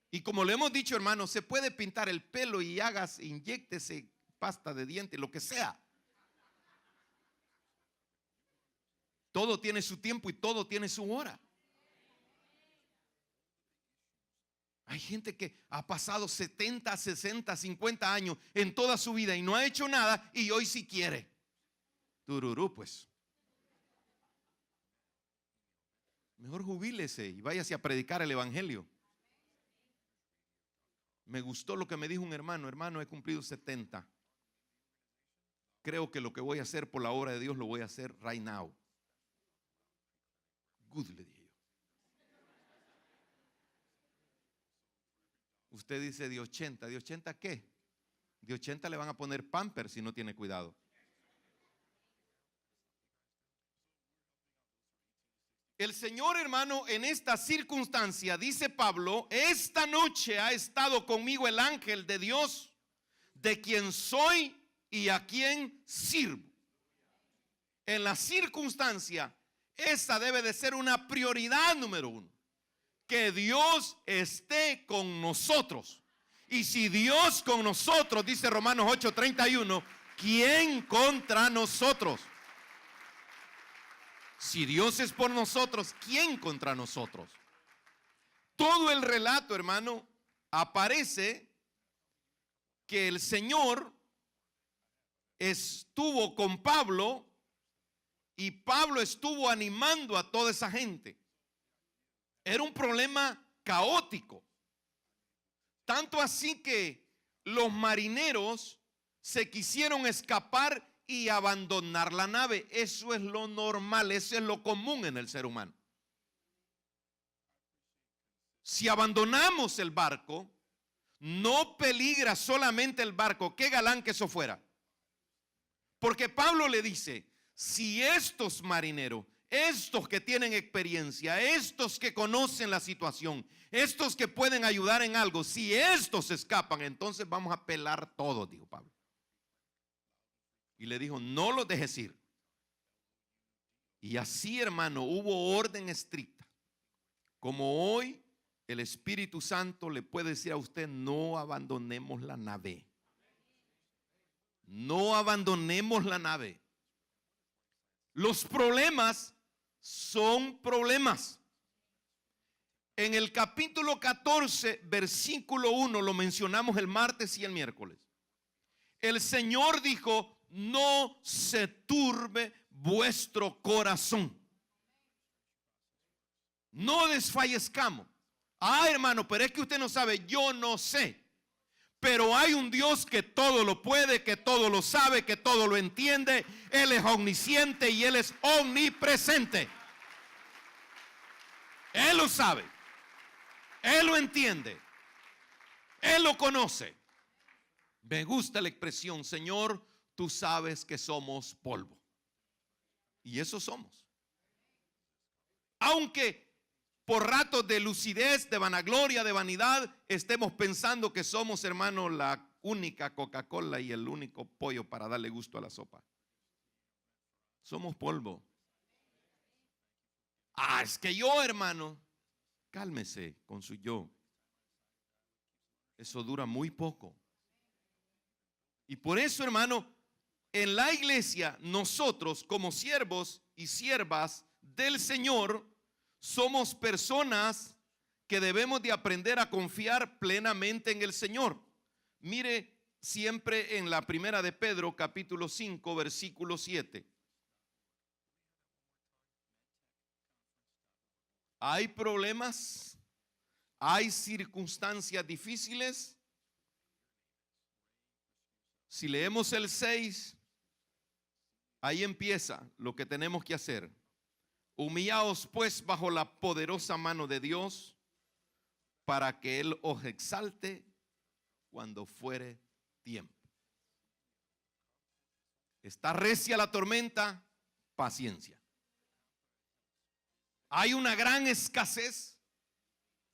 Y como le hemos dicho, hermano, se puede pintar el pelo y inyéctese pasta de diente, lo que sea. Todo tiene su tiempo y todo tiene su hora. Hay gente que ha pasado 70, 60, 50 años en toda su vida y no ha hecho nada y hoy sí quiere. Tururú, pues. Mejor jubílese y váyase a predicar el evangelio. Me gustó lo que me dijo un hermano. Hermano, he cumplido 70. Creo que lo que voy a hacer por la obra de Dios lo voy a hacer right now. Good, le dije yo. Usted dice de 80. ¿De 80 qué? De 80 le van a poner Pampers si no tiene cuidado. El Señor, hermano, en esta circunstancia, dice Pablo, esta noche ha estado conmigo el ángel de Dios, de quien soy y a quien sirvo. En la circunstancia, esa debe de ser una prioridad número uno. Que Dios esté con nosotros. Y si Dios con nosotros, dice Romanos 8:31, ¿quién contra nosotros? Si Dios es por nosotros, ¿quién contra nosotros? Todo el relato, hermano, aparece que el Señor estuvo con Pablo y Pablo estuvo animando a toda esa gente. Era un problema caótico. Tanto así que los marineros se quisieron escapar y abandonar la nave. Eso es lo normal, eso es lo común en el ser humano. Si abandonamos el barco, no peligra solamente el barco. Qué galán que eso fuera. Porque Pablo le dice, si estos marineros, estos que tienen experiencia, estos que conocen la situación, estos que pueden ayudar en algo, si estos se escapan, entonces vamos a pelar todo, dijo Pablo. Y le dijo, no los dejes ir. Y así, hermano, hubo orden estricta. Como hoy el Espíritu Santo le puede decir a usted, no abandonemos la nave. No abandonemos la nave. Los problemas son problemas. En el capítulo 14, versículo 1, lo mencionamos el martes y el miércoles. El Señor dijo, no se turbe vuestro corazón. No desfallezcamos. Hermano, pero es que usted no sabe, yo no sé. Pero hay un Dios que todo lo puede, que todo lo sabe, que todo lo entiende. Él es omnisciente y Él es omnipresente. Él lo sabe. Él lo entiende. Él lo conoce. Me gusta la expresión, Señor, tú sabes que somos polvo. Y eso somos. Aunque por ratos de lucidez, de vanagloria, de vanidad, estemos pensando que somos, hermano, la única Coca-Cola y el único pollo para darle gusto a la sopa. Somos polvo. Es que yo, hermano, cálmese con su yo. Eso dura muy poco. Y por eso, hermano, en la iglesia, nosotros como siervos y siervas del Señor, somos personas que debemos de aprender a confiar plenamente en el Señor. Mire siempre en la primera de Pedro, capítulo 5, versículo 7. Hay problemas, hay circunstancias difíciles. Si leemos el 6, ahí empieza lo que tenemos que hacer. Humillaos pues bajo la poderosa mano de Dios, para que Él os exalte cuando fuere tiempo. Está recia la tormenta, paciencia. Hay una gran escasez,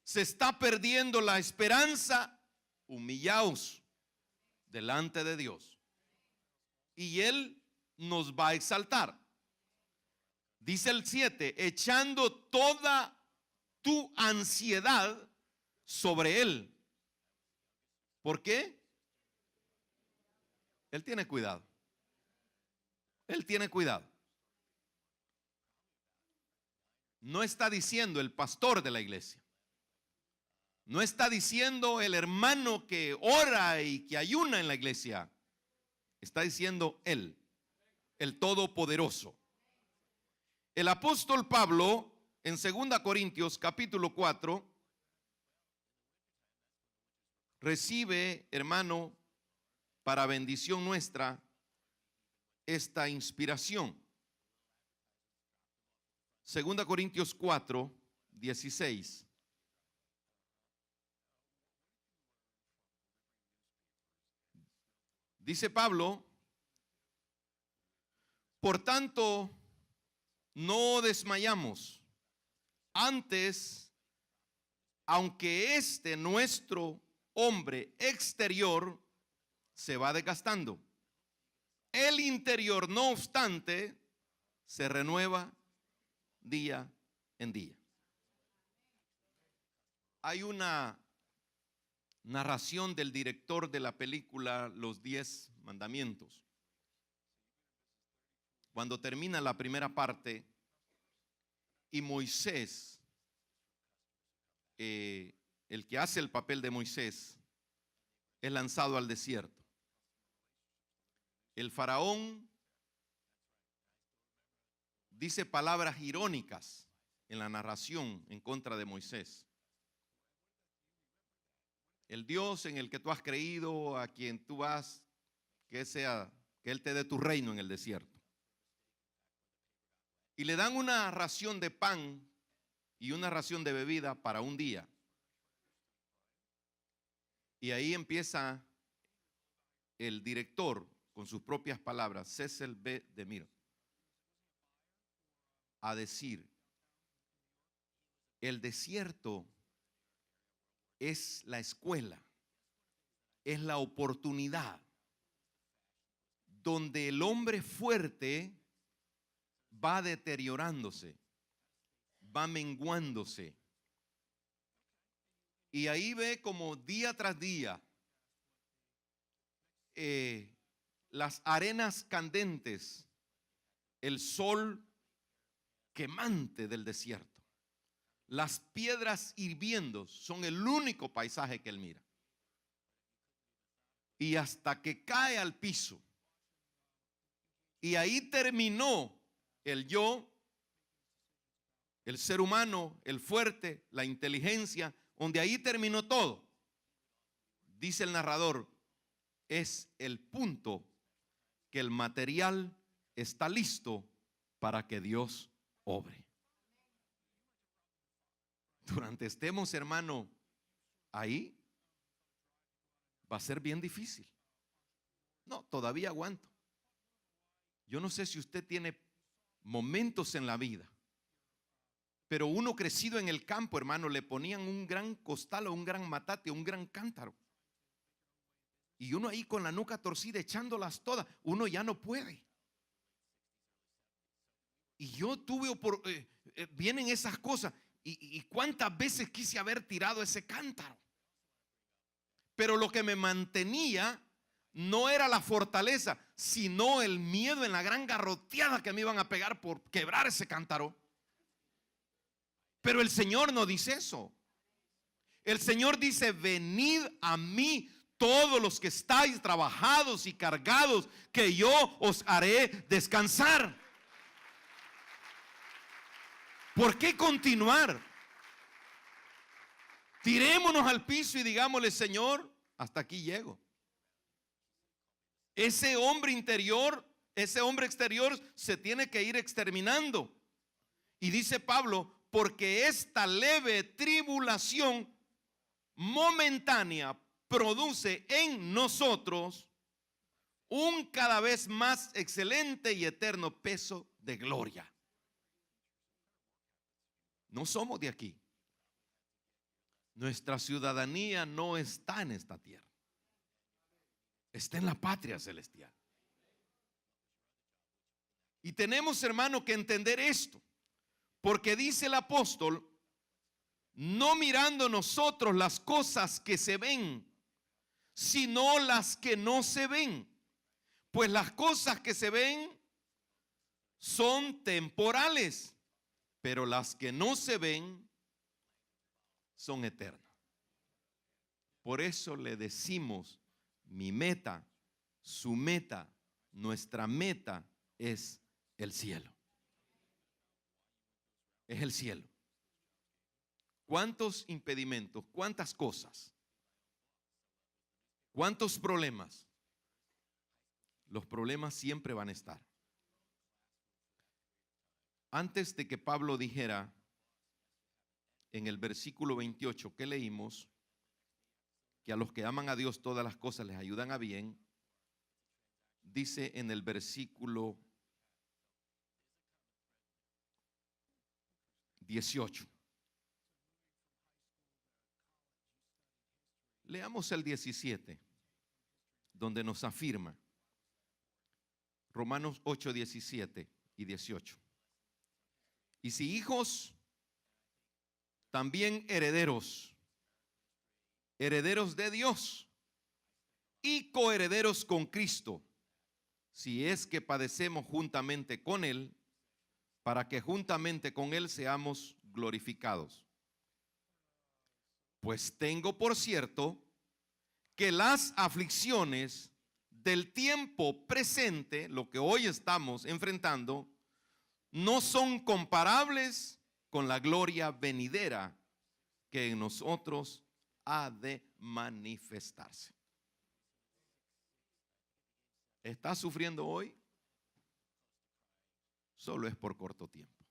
se está perdiendo la esperanza. Humillaos delante de Dios y Él nos va a exaltar. Dice el 7, echando toda tu ansiedad sobre Él. ¿Por qué? Él tiene cuidado. Él tiene cuidado. No está diciendo el pastor de la iglesia. No está diciendo el hermano que ora y que ayuna en la iglesia. Está diciendo Él, el Todopoderoso. El apóstol Pablo, en 2 Corintios capítulo 4, recibe, hermano, para bendición nuestra, esta inspiración. 2 Corintios 4, 16. Dice Pablo, por tanto, no desmayamos, Antes, aunque nuestro hombre exterior se va desgastando, el interior, no obstante, se renueva día en día. Hay una narración del director de la película Los 10 Mandamientos. Cuando termina la primera parte y Moisés, el que hace el papel de Moisés, es lanzado al desierto. El faraón dice palabras irónicas en la narración en contra de Moisés. El Dios en el que tú has creído, a quien tú vas, que Él te dé tu reino en el desierto. Y le dan una ración de pan y una ración de bebida para un día. Y ahí empieza el director, con sus propias palabras, Cecil B. DeMille, a decir: el desierto es la escuela, es la oportunidad donde el hombre fuerte va deteriorándose, va menguándose. Y ahí ve como día tras día las arenas candentes, el sol quemante del desierto, las piedras hirviendo son el único paisaje que él mira. Y hasta que cae al piso. Y ahí terminó el yo, el ser humano, el fuerte, la inteligencia, donde ahí terminó todo. Dice el narrador, es el punto que el material está listo para que Dios obre. Durante estemos, hermano, ahí va a ser bien difícil. No, todavía aguanto. Yo no sé si usted tiene momentos en la vida, pero uno crecido en el campo, hermano, le ponían un gran costal o un gran matate, un gran cántaro. Y uno ahí con la nuca torcida echándolas todas, uno ya no puede. Y yo tuve vienen esas cosas. Y cuántas veces quise haber tirado ese cántaro. Pero lo que me mantenía no era la fortaleza, sino el miedo en la gran garroteada que me iban a pegar por quebrar ese cántaro. Pero el Señor no dice eso. El Señor dice: venid a mí todos los que estáis trabajados y cargados, que yo os haré descansar. ¿Por qué continuar? Tirémonos al piso y digámosle: Señor, hasta aquí llego. Ese hombre interior, ese hombre exterior se tiene que ir exterminando. Y dice Pablo: porque esta leve tribulación momentánea produce en nosotros un cada vez más excelente y eterno peso de gloria. No somos de aquí. Nuestra ciudadanía no está en esta tierra. Está en la patria celestial. Y tenemos, hermano, que entender esto. Porque dice el apóstol: no mirando nosotros las cosas que se ven, sino las que no se ven. Pues las cosas que se ven son temporales, pero las que no se ven son eternas. Por eso le decimos: mi meta, su meta, nuestra meta es el cielo. Es el cielo. ¿Cuántos impedimentos? ¿Cuántas cosas? ¿Cuántos problemas? Los problemas siempre van a estar. Antes de que Pablo dijera en el versículo 28 que leímos, que a los que aman a Dios todas las cosas les ayudan a bien, dice en el versículo 18: Leamos el 17, donde nos afirma. Romanos 8, 17 y 18. Y si hijos, también herederos, herederos de Dios y coherederos con Cristo, si es que padecemos juntamente con Él, para que juntamente con Él seamos glorificados. Pues tengo por cierto que las aflicciones del tiempo presente, lo que hoy estamos enfrentando, no son comparables con la gloria venidera que en nosotros ha de manifestarse. ¿Estás sufriendo hoy? Solo es por corto tiempo.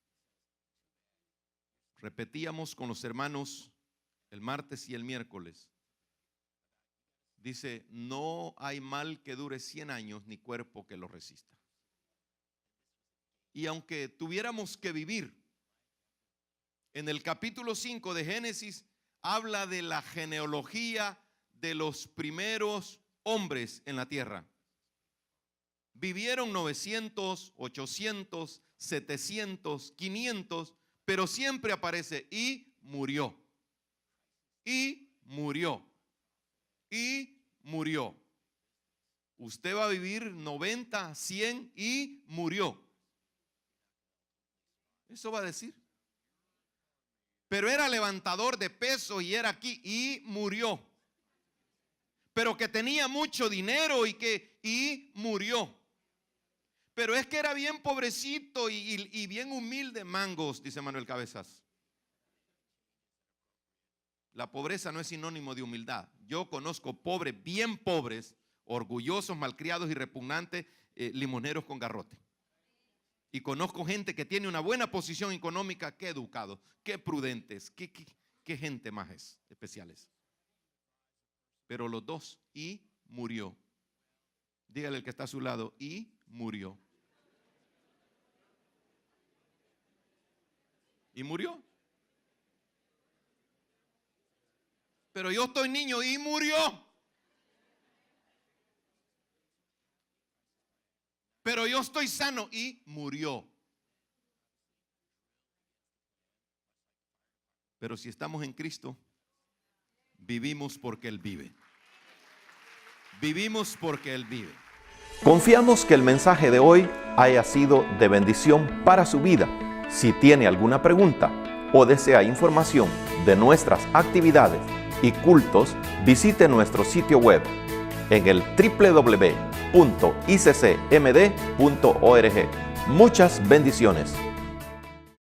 Repetíamos con los hermanos el martes y el miércoles. Dice, no hay mal que dure 100 años ni cuerpo que lo resista. Y aunque tuviéramos que vivir, en el capítulo 5 de Génesis habla de la genealogía de los primeros hombres en la tierra. Vivieron 900, 800, 700, 500, pero siempre aparece y murió. Y murió. Y murió. Usted va a vivir 90, 100 y murió. Eso va a decir. Pero era levantador de peso y era aquí y murió. Pero que tenía mucho dinero y murió. Pero es que era bien pobrecito y bien humilde, mangos, dice Manuel Cabezas. La pobreza no es sinónimo de humildad. Yo conozco pobres, bien pobres, orgullosos, malcriados y repugnantes, limoneros con garrote. Y conozco gente que tiene una buena posición económica, qué educados, qué prudentes, qué gente más especiales. Pero los dos, y murió. Dígale al que está a su lado, y murió. Y murió. Pero yo estoy niño y murió. Pero yo estoy sano y murió. Pero si estamos en Cristo, vivimos porque Él vive. Vivimos porque Él vive. Confiamos que el mensaje de hoy haya sido de bendición para su vida. Si tiene alguna pregunta o desea información de nuestras actividades y cultos, visite nuestro sitio web en el www.iccmd.org. Muchas bendiciones.